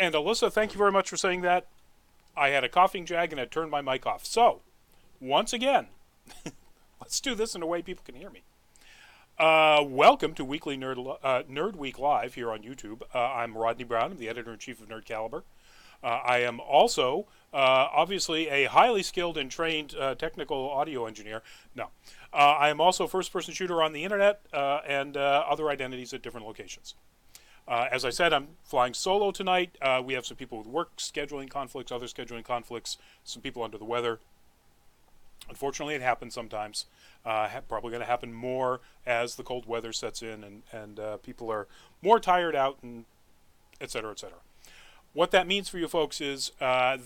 And Alyssa, thank you very much for saying that. I had a coughing jag and I turned my mic off. So, once again, let's do this in a way people can hear me. Welcome to Weekly Nerd Week Live here on YouTube. I'm Rodney Brown. I'm the editor-in-chief of Nerd Caliber. I am also, obviously, a highly skilled and trained technical audio engineer. No. I am also a first-person shooter on the internet and other identities at different locations. As I said, I'm flying solo tonight. We have some people with work scheduling conflicts, other scheduling conflicts, some people under the weather. Unfortunately, it happens sometimes. Probably going to happen more as the cold weather sets in and people are more tired out, and et cetera, et cetera. What that means for you folks is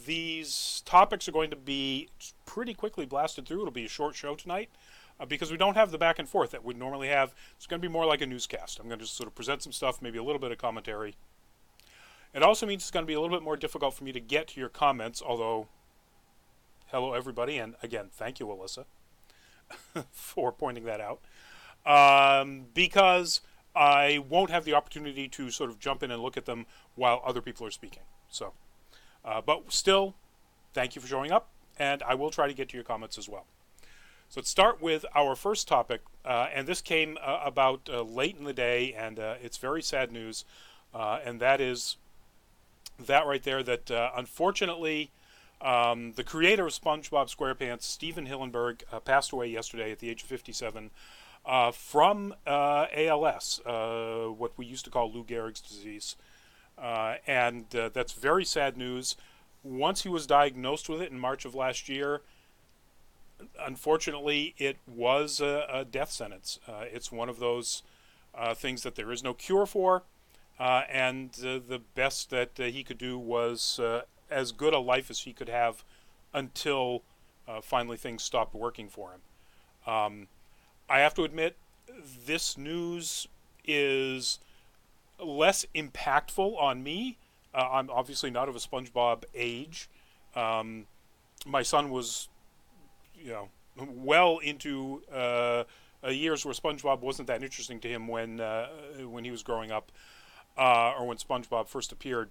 these topics are going to be pretty quickly blasted through. It'll be a short show tonight. Because we don't have the back and forth that we'd normally have. It's going to be more like a newscast. I'm going to just sort of present some stuff, maybe a little bit of commentary. It also means it's going to be a little bit more difficult for me to get to your comments, although, hello everybody, and again, thank you, Alyssa, for pointing that out. Because I won't have the opportunity to sort of jump in and look at them while other people are speaking. So, but still, thank you for showing up, and I will try to get to your comments as well. So let's start with our first topic, and this came about late in the day, and it's very sad news, and that is that right there, that unfortunately the creator of SpongeBob SquarePants, Stephen Hillenburg, passed away yesterday at the age of 57 from ALS, what we used to call Lou Gehrig's disease, and that's very sad news. Once he was diagnosed with it in March of last year, unfortunately, it was a death sentence. It's one of those things that there is no cure for, and the best that he could do was as good a life as he could have until finally things stopped working for him. I have to admit, this news is less impactful on me. I'm obviously not of a SpongeBob age. My son was well into years where SpongeBob wasn't that interesting to him when he was growing up, or when SpongeBob first appeared.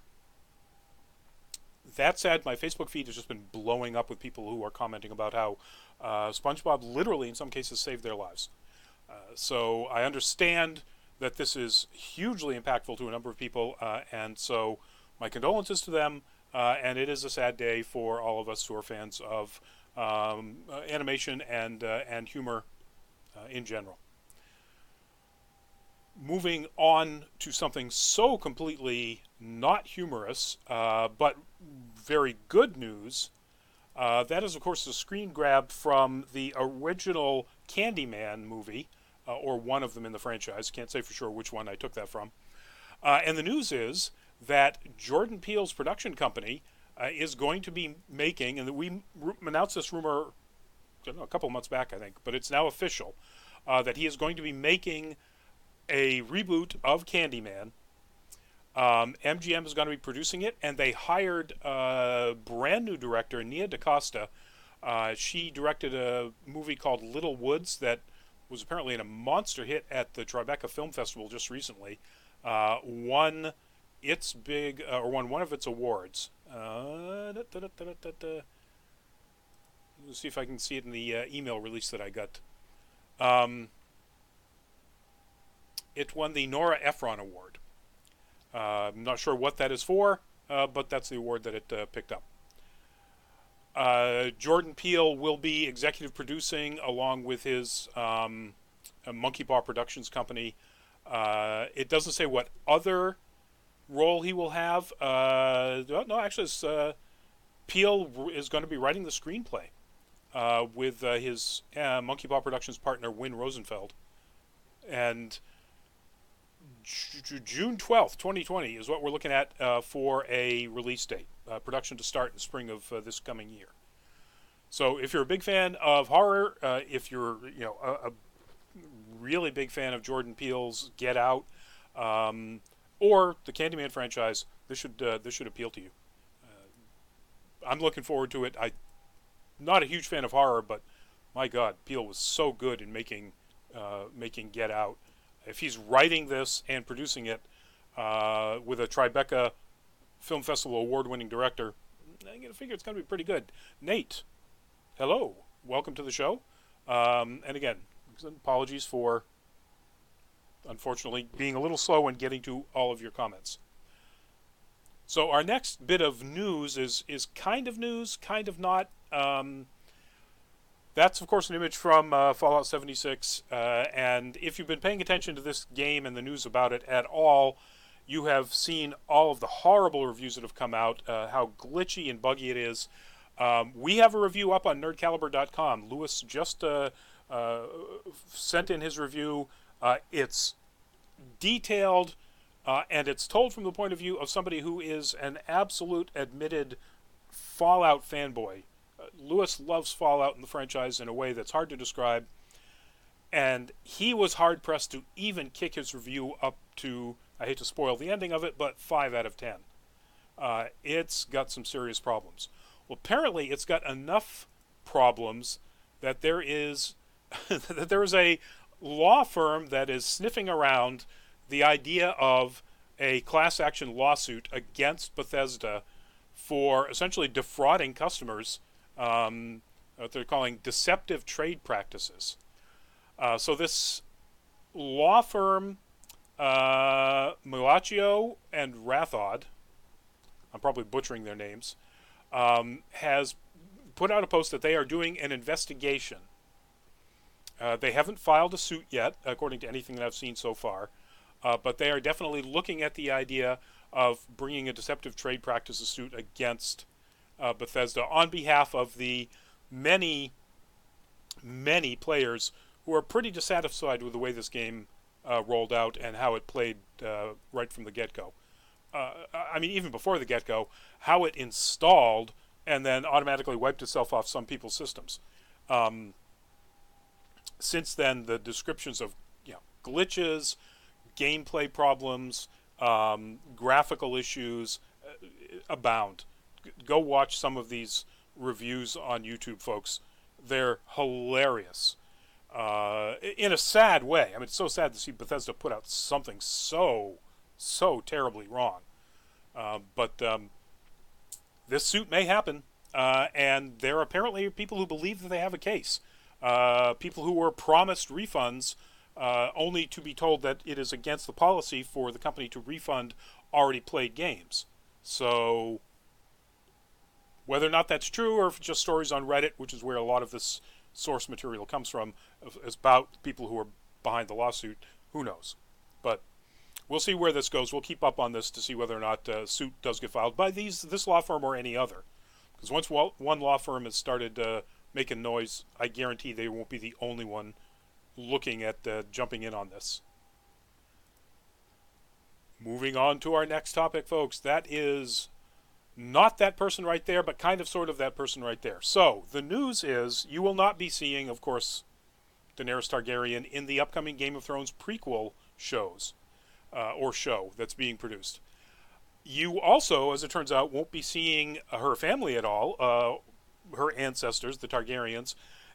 That said, my Facebook feed has just been blowing up with people who are commenting about how SpongeBob literally, in some cases, saved their lives. So I understand that this is hugely impactful to a number of people, and so my condolences to them, and it is a sad day for all of us who are fans of animation and humor in general. Moving on to something so completely not humorous, but very good news. That is, of course, a screen grab from the original Candyman movie, or one of them in the franchise. Can't say for sure which one I took that from. And the news is that Jordan Peele's production company is going to be making, and we announced this rumor a couple months back, I think, but it's now official, that he is going to be making a reboot of Candyman. MGM is going to be producing it, and they hired a brand new director, Nia DaCosta. She directed a movie called Little Woods that was apparently a monster hit at the Tribeca Film Festival just recently. Won one of its awards. Let's see if I can see it in the email release that I got. It won the Nora Ephron Award. I'm not sure what that is for, but that's the award that it picked up. Jordan Peele will be executive producing along with his Monkey Paw Productions company. It doesn't say what other role he will have. No, actually, Peele is going to be writing the screenplay with his Monkey Paw Productions partner, Win Rosenfeld. And June 12th, 2020 is what we're looking at for a release date. Production to start in the spring of this coming year. So if you're a big fan of horror, if you're a really big fan of Jordan Peele's Get Out, or the Candyman franchise, this should appeal to you. I'm looking forward to it. I'm not a huge fan of horror, but my God, Peele was so good in making Get Out. If he's writing this and producing it with a Tribeca film festival award-winning director, I gotta figure it's gonna be pretty good. Nate, hello, welcome to the show. And again, apologies for unfortunately being a little slow in getting to all of your comments. So our next bit of news is kind of news, kind of not. That's, of course, an image from Fallout 76, and if you've been paying attention to this game and the news about it at all, you have seen all of the horrible reviews that have come out, how glitchy and buggy it is. We have a review up on nerdcaliber.com. Lewis just sent in his review. It's detailed, and it's told from the point of view of somebody who is an absolute admitted Fallout fanboy. Lewis loves Fallout in the franchise in a way that's hard to describe, and he was hard-pressed to even kick his review up to, I hate to spoil the ending of it, but 5 out of 10. It's got some serious problems. Well, apparently it's got enough problems that there is that there is a law firm that is sniffing around the idea of a class action lawsuit against Bethesda for essentially defrauding customers, what they're calling deceptive trade practices. So this law firm, Muacchio and Rathod, I'm probably butchering their names, has put out a post that they are doing an investigation. They haven't filed a suit yet, according to anything that I've seen so far, but they are definitely looking at the idea of bringing a deceptive trade practices suit against Bethesda on behalf of the many players who are pretty dissatisfied with the way this game rolled out and how it played right from the get-go. I mean, even before the get-go, how it installed and then automatically wiped itself off some people's systems. Since then, the descriptions of glitches, gameplay problems, graphical issues abound. Go watch some of these reviews on YouTube, folks. They're hilarious. In a sad way. I mean, it's so sad to see Bethesda put out something so terribly wrong. But this suit may happen, and there apparently are people who believe that they have a case. People who were promised refunds only to be told that it is against the policy for the company to refund already played games. So whether or not that's true, or if it's just stories on Reddit, which is where a lot of this source material comes from, is about people who are behind the lawsuit, who knows. But we'll see where this goes. We'll keep up on this to see whether or not a suit does get filed by this law firm or any other. Because once one law firm has started making noise, I guarantee they won't be the only one looking at jumping in on this. Moving on to our next topic, folks. That is not that person right there, but kind of sort of that person right there. So, the news is you will not be seeing, of course, Daenerys Targaryen in the upcoming Game of Thrones prequel shows, or show that's being produced. You also, as it turns out, won't be seeing her family at all, her ancestors, the Targaryens,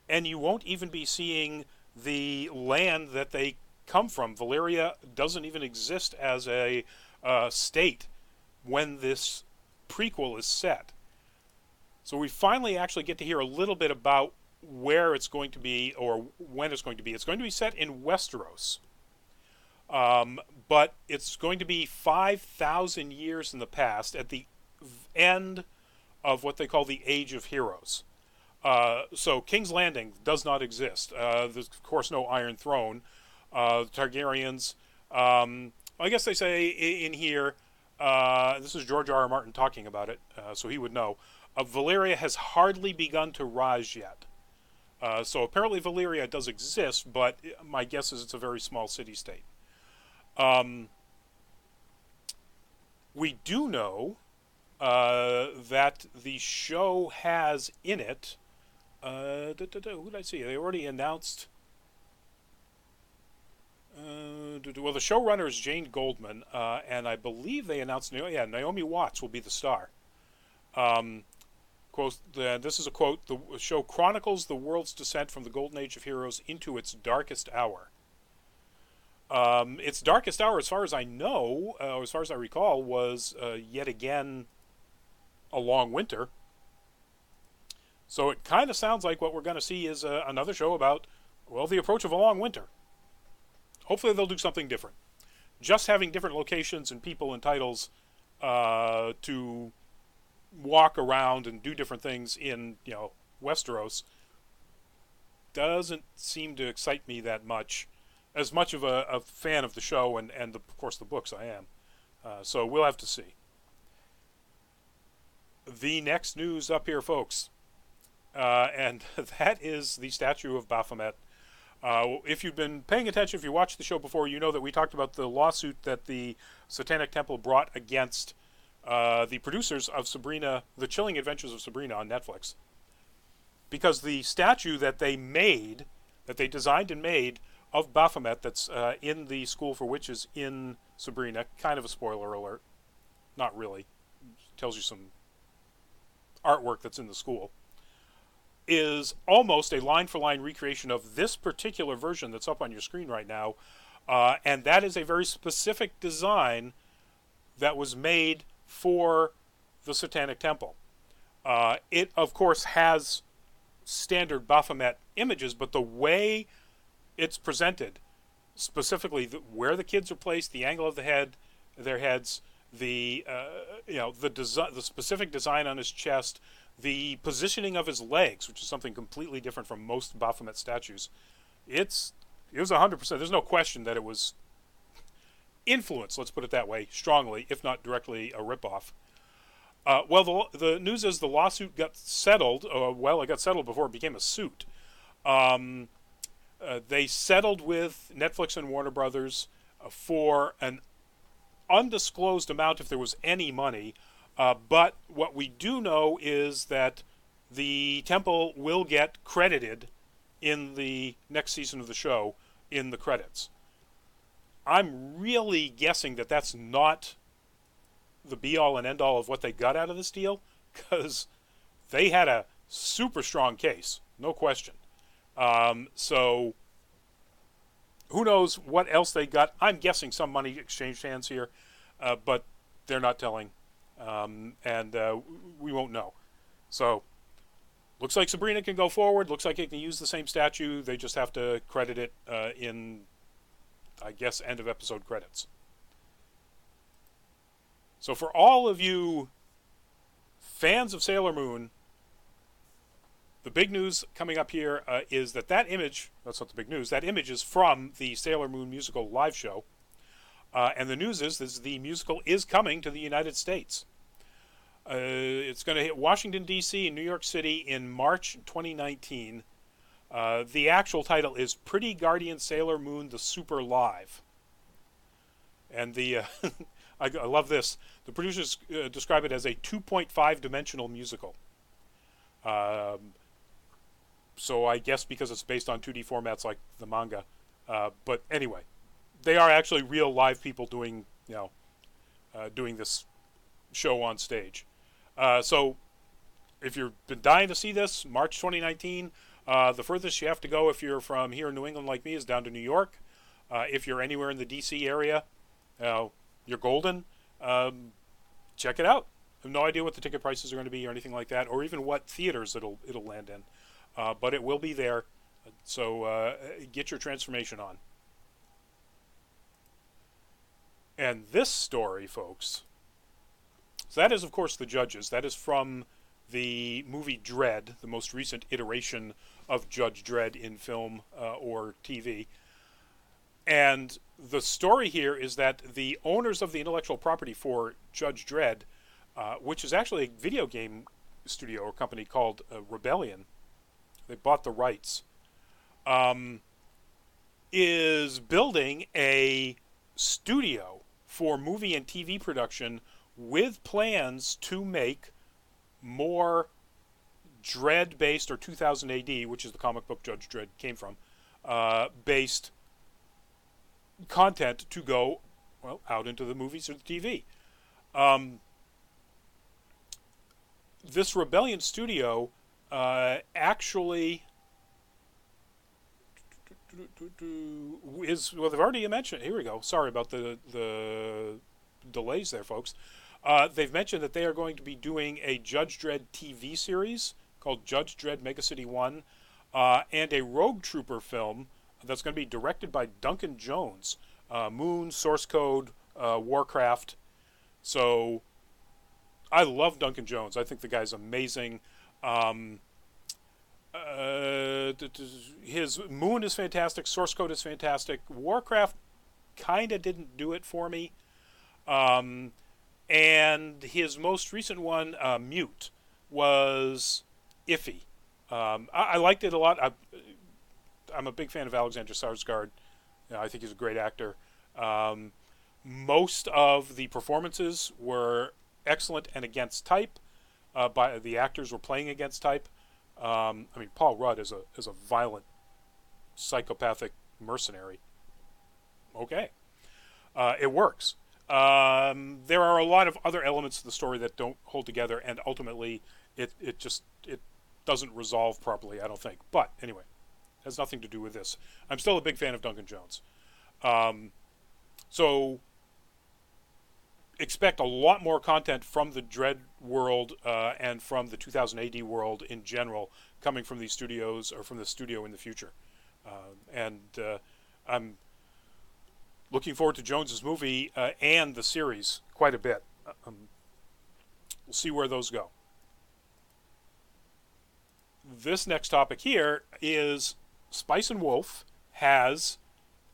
and you won't even be seeing the land that they come from. Valyria doesn't even exist as a state when this prequel is set. So we finally actually get to hear a little bit about where it's going to be or when it's going to be. It's going to be set in Westeros. But it's going to be 5,000 years in the past at the end of what they call the Age of Heroes. So King's Landing does not exist. There's, of course, no Iron Throne. The Targaryens, I guess they say in here, this is George R. R. Martin talking about it, so he would know. Valyria has hardly begun to rise yet. So apparently Valyria does exist, but my guess is it's a very small city-state. We do know that the show has in it, who did I see? They already announced, well, the showrunner is Jane Goldman, and I believe they announced, Naomi Watts will be the star. Quote, this is a quote, the show chronicles the world's descent from the golden age of heroes into its darkest hour. Its darkest hour, as far as I know, as far as I recall, was yet again a long winter. So it kind of sounds like what we're going to see is another show about, well, the approach of a long winter. Hopefully they'll do something different. Just having different locations and people and titles to walk around and do different things in, Westeros doesn't seem to excite me that much. As much of a fan of the show and of course, the books I am. So we'll have to see. The next news up here, folks. And that is the statue of Baphomet. If you've been paying attention, if you watched the show before, you know that we talked about the lawsuit that the Satanic Temple brought against the producers of Sabrina, The Chilling Adventures of Sabrina on Netflix. Because the statue that they designed and made of Baphomet that's in the School for Witches in Sabrina, kind of a spoiler alert, not really, tells you some artwork that's in the school, is almost a line-for-line recreation of this particular version that's up on your screen right now, and that is a very specific design that was made for the Satanic Temple. It, of course, has standard Baphomet images, but the way it's presented, specifically where the kids are placed, the angle of their heads, the the specific design on his chest, the positioning of his legs, which is something completely different from most Baphomet statues. It was 100%. There's no question that it was influenced, let's put it that way, strongly, if not directly a ripoff. Well, the news is the lawsuit got settled. It got settled before it became a suit. They settled with Netflix and Warner Brothers for an undisclosed amount, if there was any money. But what we do know is that the temple will get credited in the next season of the show in the credits. I'm really guessing that that's not the be-all and end-all of what they got out of this deal, because they had a super strong case, no question. So who knows what else they got. I'm guessing some money exchanged hands here, but they're not telling, and we won't know. So looks like Sabrina can go forward. Looks like it can use the same statue. They just have to credit it in, I guess, end of episode credits. So for all of you fans of Sailor Moon, the big news coming up here is that image, that's not the big news, that image is from the Sailor Moon musical live show. And the news is the musical is coming to the United States. It's going to hit Washington, D.C. and New York City in March 2019. The actual title is Pretty Guardian Sailor Moon The Super Live. And the I love this. The producers describe it as a 2.5-dimensional musical. So I guess because it's based on 2D formats like the manga. But anyway, they are actually real live people doing this show on stage. So if you've been dying to see this, March 2019, the furthest you have to go if you're from here in New England like me is down to New York. If you're anywhere in the D.C. area, you're golden. Check it out. I have no idea what the ticket prices are going to be or anything like that, or even what theaters it'll land in. But it will be there. So get your transformation on. And this story, folks, so that is, of course, the Judges. That is from the movie Dredd, the most recent iteration of Judge Dredd in film or TV. And the story here is that the owners of the intellectual property for Judge Dredd, which is actually a video game studio or company called Rebellion, they bought the rights, is building a studio for movie and TV production with plans to make more Dredd-based, or 2000 AD, which is the comic book Judge Dredd came from, based content to go, well, out into the movies or the TV. This Rebellion studio actually, well, they've already mentioned. Here we go. Sorry about the delays there, folks. They've mentioned that they are going to be doing a Judge Dredd TV series called Judge Dredd Mega City 1, and a Rogue Trooper film that's going to be directed by Duncan Jones. Moon, Source Code, Warcraft. So I love Duncan Jones. I think the guy's amazing. His Moon is fantastic. Source Code is fantastic. Warcraft kind of didn't do it for me. And his most recent one, Mute, was iffy. I liked it a lot. I'm a big fan of Alexander Skarsgård. I think he's a great actor. Most of the performances were excellent and against type. By the actors were playing against type. I mean, Paul Rudd is a violent, psychopathic mercenary. Okay, it works. There are a lot of other elements to the story that don't hold together, and ultimately, it doesn't resolve properly, I don't think. But anyway, it has nothing to do with this. I'm still a big fan of Duncan Jones. So expect a lot more content from the Dredd world and from the 2000 AD world in general coming from these studios or from the studio in the future. I'm looking forward to Jones's movie and the series quite a bit. We'll see where those go. This next topic here is Spice and Wolf has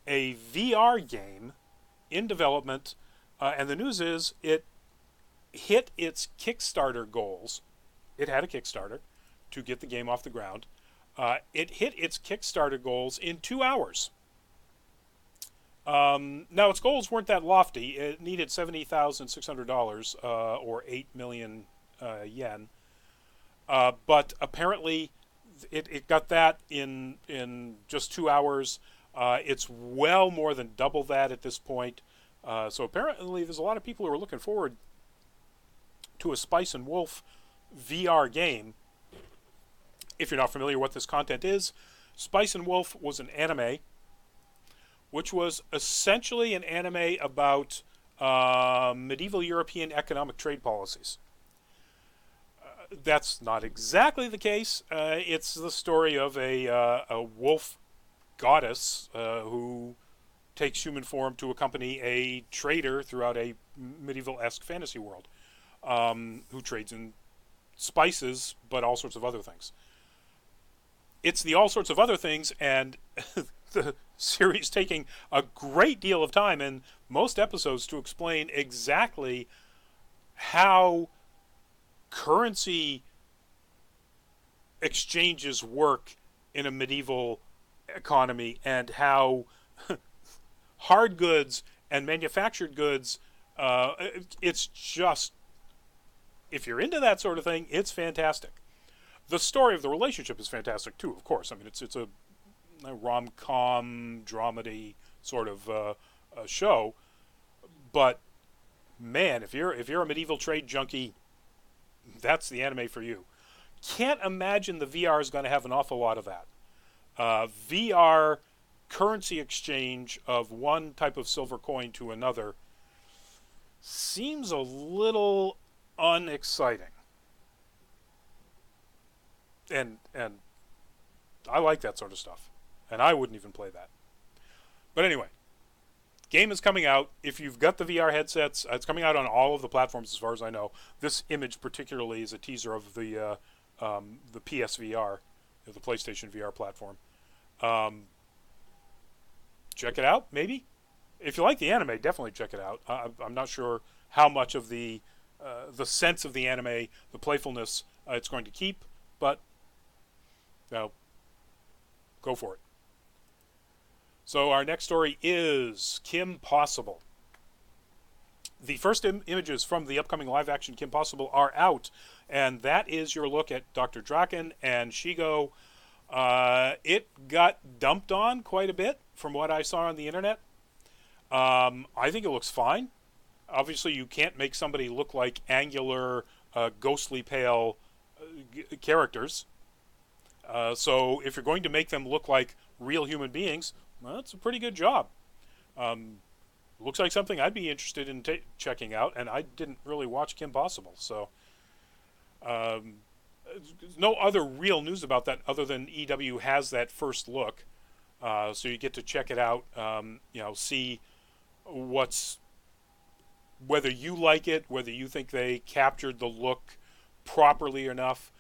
a VR game in development, and the news is it hit its Kickstarter goals. It had a Kickstarter to get the game off the ground. It hit its Kickstarter goals in 2 hours. Now, its goals weren't that lofty. It needed $70,600 or 8 million yen. But apparently, it got that in just 2 hours. It's well more than double that at this point. So apparently, there's a lot of people who are looking forward to a Spice and Wolf VR game. If you're not familiar with what this content is, Spice and Wolf was an anime, which was essentially an anime about medieval European economic trade policies. That's not exactly the case. It's the story of a wolf goddess who takes human form to accompany a trader throughout a medieval-esque fantasy world, who trades in spices, but all sorts of other things. It's the all sorts of other things, and the series taking a great deal of time in most episodes to explain exactly how currency exchanges work in a medieval economy, and how hard goods and manufactured goods, it's just, if you're into that sort of thing, it's fantastic. The story of the relationship is fantastic too, of course. I mean, it's a rom-com, dramedy sort of show, but man, if you're a medieval trade junkie, that's the anime for you. Can't imagine the VR is going to have an awful lot of that. VR currency exchange of one type of silver coin to another seems a little unexciting. And I like that sort of stuff. And I wouldn't even play that. But anyway, game is coming out. If you've got the VR headsets, it's coming out on all of the platforms as far as I know. This image particularly is a teaser of the PSVR, the PlayStation VR platform. Check it out, maybe. If you like the anime, definitely check it out. I'm not sure how much of the sense of the anime, the playfulness, it's going to keep, but go for it. So our next story is Kim Possible. The first images from the upcoming live-action Kim Possible are out, and that is your look at Dr. Draken and Shigo. It got dumped on quite a bit from what I saw on the internet. I think it looks fine. Obviously, you can't make somebody look like angular, ghostly pale characters. So if you're going to make them look like real human beings, well, that's a pretty good job. Looks like something I'd be interested in checking out, and I didn't really watch Kim Possible, so um, no other real news about that other than EW has that first look, so you get to check it out. See what's whether you like it, whether you think they captured the look properly enough.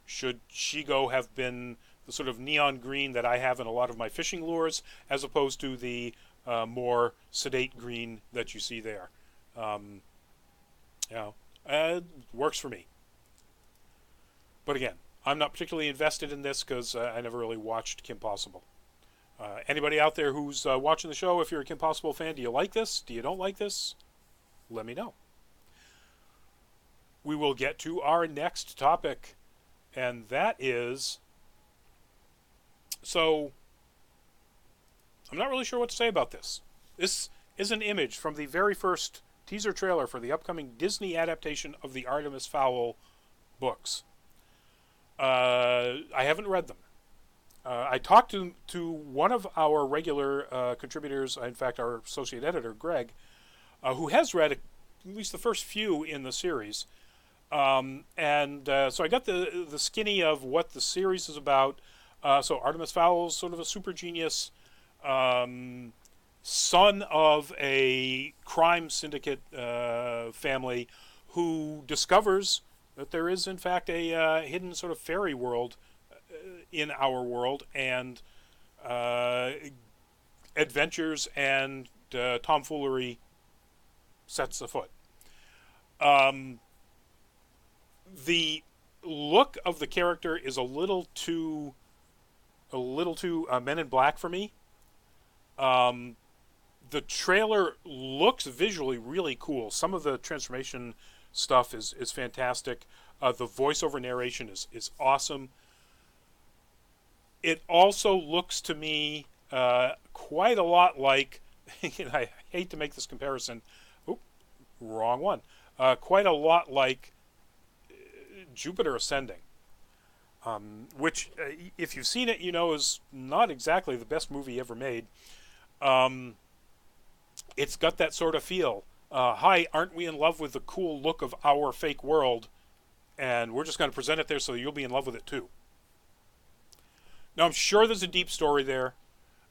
Should Shigo have been the sort of neon green that I have in a lot of my fishing lures, as opposed to the more sedate green that you see there? Works for me. But again, I'm not particularly invested in this because I never really watched Kim Possible. Anybody out there who's watching the show, if you're a Kim Possible fan, do you like this? Do you don't like this? Let me know. We will get to our next topic, and that is... So, I'm not really sure what to say about this. This is an image from the very first teaser trailer for the upcoming Disney adaptation of the Artemis Fowl books. I haven't read them. I talked to one of our regular contributors, in fact, our associate editor, Greg, who has read at least the first few in the series. So I got the skinny of what the series is about. So Artemis Fowl is sort of a super genius son of a crime syndicate family who discovers that there is, in fact, a hidden sort of fairy world in our world, and adventures and tomfoolery sets afoot. The look of the character is a little too Men in Black for me. The trailer looks visually really cool. Some of the transformation stuff is fantastic. The voiceover narration is awesome. It also looks to me quite a lot like, and I hate to make this comparison, wrong one, quite a lot like Jupiter Ascending, which, if you've seen it, you know is not exactly the best movie ever made. It's got that sort of feel. Hi, aren't we in love with the cool look of our fake world? And we're just going to present it there so you'll be in love with it too. Now, I'm sure there's a deep story there.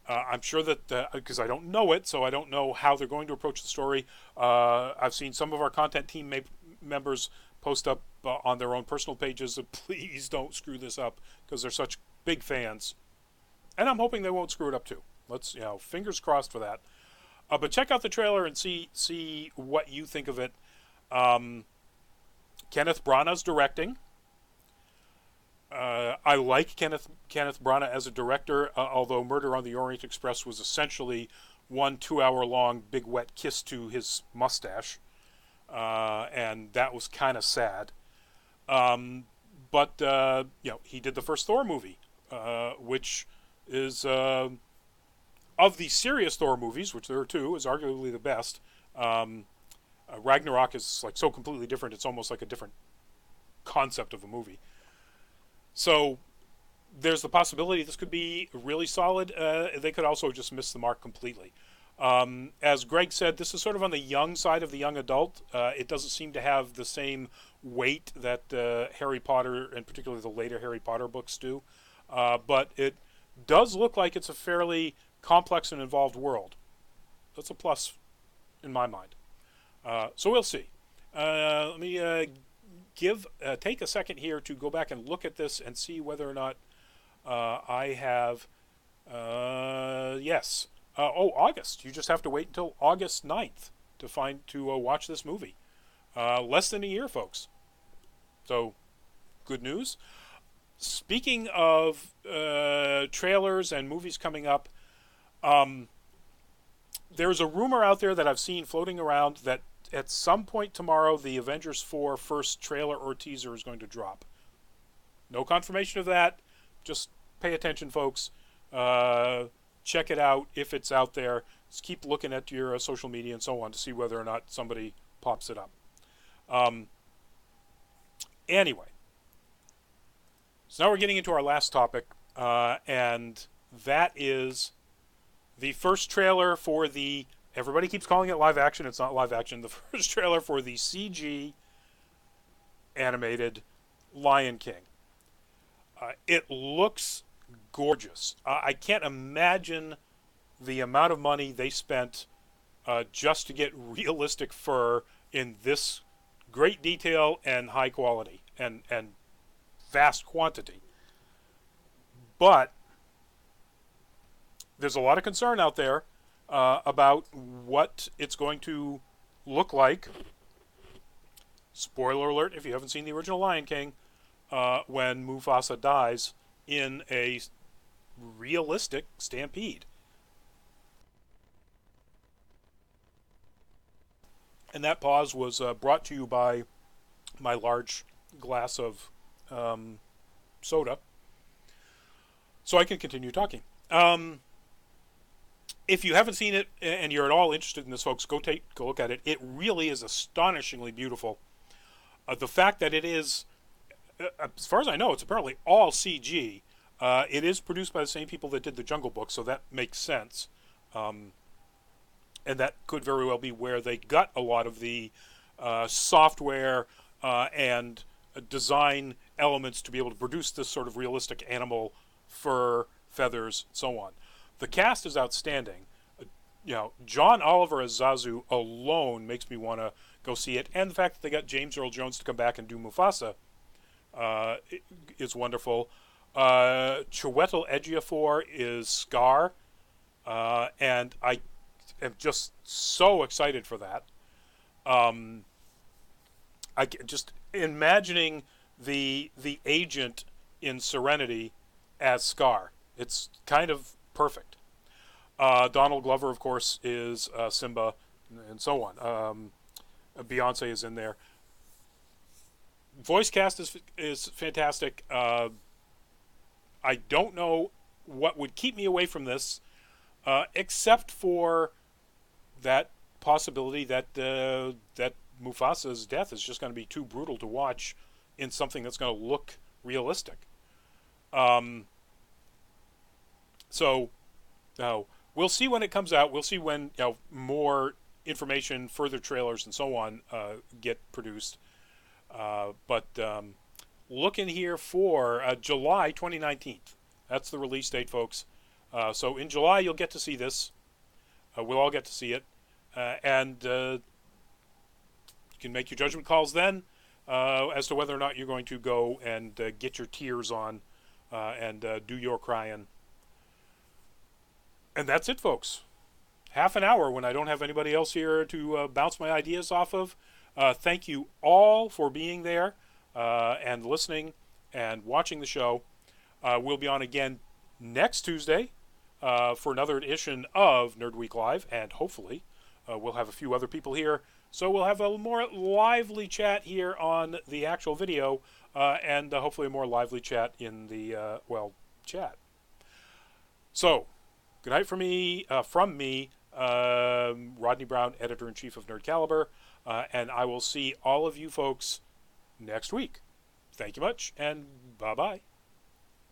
I'm sure that, because I don't know it, so I don't know how they're going to approach the story. I've seen some of our content team members post up on their own personal pages of, please don't screw this up, because they're such big fans. And I'm hoping they won't screw it up too. Let's, fingers crossed for that. But check out the trailer and see what you think of it. Kenneth Branagh's directing. I like Kenneth Branagh as a director, although Murder on the Orient Express was essentially 1 2-hour-long big wet kiss to his mustache, and that was kind of sad. But he did the first Thor movie, which is of the serious Thor movies, which there are 2, is arguably the best. Ragnarok is like so completely different; it's almost like a different concept of a movie. So there's the possibility this could be really solid. They could also just miss the mark completely. As Greg said, this is sort of on the young side of the young adult. It doesn't seem to have the same weight that Harry Potter, and particularly the later Harry Potter books, do. But it does look like it's a fairly complex and involved world. That's a plus in my mind. So we'll see. Let me take a second here to go back and look at this and see whether or not I have yes. August. You just have to wait until August 9th to watch this movie. Less than a year, folks. So, good news. Speaking of trailers and movies coming up, there's a rumor out there that I've seen floating around that at some point tomorrow, the Avengers 4 first trailer or teaser is going to drop. No confirmation of that. Just pay attention, folks. Check it out if it's out there. Just keep looking at your social media and so on to see whether or not somebody pops it up. Anyway. So now we're getting into our last topic. and that is the first trailer for the, everybody keeps calling it live action, it's not live action, the first trailer for the CG animated Lion King. It looks gorgeous. I can't imagine the amount of money they spent just to get realistic fur in this great detail and high quality and vast quantity. But there's a lot of concern out there about what it's going to look like. Spoiler alert, if you haven't seen the original Lion King, when Mufasa dies in a realistic stampede. And that pause was brought to you by my large glass of soda, so I can continue talking. If you haven't seen it and you're at all interested in this, folks, go take a look at it. It really is astonishingly beautiful. The fact that it is, as far as I know, it's apparently all CG. It is produced by the same people that did the Jungle Book, so that makes sense. And that could very well be where they got a lot of the software and design elements to be able to produce this sort of realistic animal fur, feathers, so on. The cast is outstanding. John Oliver as Zazu alone makes me want to go see it, and the fact that they got James Earl Jones to come back and do Mufasa is wonderful. Chiwetel Ejiofor is Scar, and I am just so excited for that. Just imagining the agent in Serenity as Scar. It's kind of perfect. Donald Glover, of course, is Simba, and so on. Beyonce is in there. Voice cast is fantastic. I don't know what would keep me away from this, except for that possibility that that Mufasa's death is just going to be too brutal to watch in something that's going to look realistic. So we'll see when it comes out. We'll see when more information, further trailers, and so on get produced. But look in here for July 2019. That's the release date, folks. So in July, you'll get to see this. We'll all get to see it. And you can make your judgment calls then as to whether or not you're going to go and get your tears on and do your crying. And that's it, folks. Half an hour when I don't have anybody else here to bounce my ideas off of. Thank you all for being there and listening and watching the show. We'll be on again next Tuesday for another edition of Nerd Week Live, and hopefully we'll have a few other people here. So we'll have a more lively chat here on the actual video, and hopefully a more lively chat in the, chat. So, good night from me, Rodney Brown, Editor-in-Chief of Nerd Caliber, and I will see all of you folks next week. Thank you much, and bye-bye.